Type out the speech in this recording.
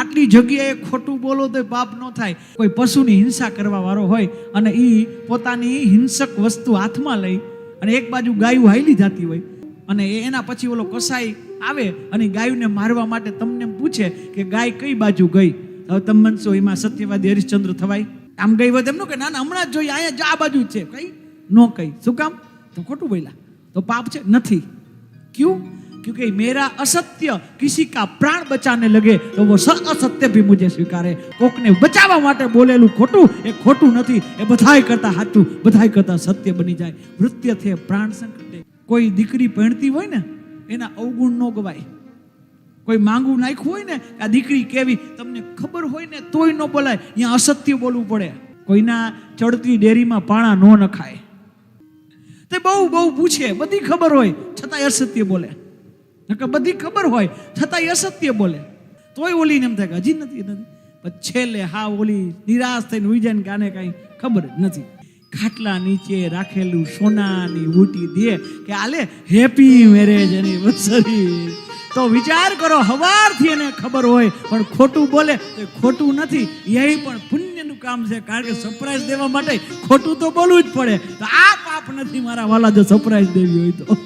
આટલી જગ્યાએ ખોટું બોલો તો પાપ ન થાય. કોઈ પશુની હિંસા કરવા વાળો હોય અને એ પોતાની હિંસક વસ્તુ હાથમાં લઈ અને એક બાજુ ગાયું હાલી જતી હોય અને એના પછી ઓલો કસાઈ આવે અને ગાયને મારવા માટે તમને પૂછે કે ગાય કઈ બાજુ ગઈ. હવે તમે મનશો એમાં સત્યવાદી હરિશ્ચંદ્ર થવાય? આમ ગઈ હોય તેમનું કે ના ના હમણાં જ જોઈએ, અહીંયા આ બાજુ છે, કઈ નો કઈ. શું કામ? તો ખોટું બોલ્યા તો પાપ છે? નથી. ક્યું? क्योंकि मेरा असत्य किसी का प्राण बचाने लगे तो वो असत्य भी मुझे स्वीकारे. कोकने बचावा माटे बोलेलू खोटू ए खोटू नहीं, ए बधाई करता हाचू, बधाई करता सत्य बनी जाए. वृत्य थे प्राण संकटे. कोई दीकरी पहनती होय ने एना अवगुण नो गवाय. कोई मांगू नाख्યું હોય ને આ દીકરી કેવી તમને ખબર હોય ને તોય ન બોલાય, અહીંયા અસત્ય બોલવું પડે. કોઈના ચડતી ડેરીમાં પાણા નો નખાય. તે બહુ બહુ પૂછે, બધી ખબર હોય છતાંય અસત્ય બોલે. નકર બધી ખબર હોય છતાંય અસત્ય બોલે. તોય ઓલીને એમ થાય કે હજી નથી. પછી છેલ્લે હા ઓલી નિરાશ થઈને ઉઈ જાય ને કે આને કાંઈ ખબર જ નથી. ખાટલા નીચે રાખેલું સોનાની બુટી દે કે આલે હેપી મેરેજ એનિવર્સરી. તો વિચાર કરો, હવારથી એને ખબર હોય પણ ખોટું બોલે તો ખોટું નથી, એ પણ પુણ્યનું કામ છે. કારણ કે સરપ્રાઈઝ દેવા માટે ખોટું તો બોલવું જ પડે. તો આ પાપ નથી મારા વાલા જો સરપ્રાઈઝ દેવી હોય તો.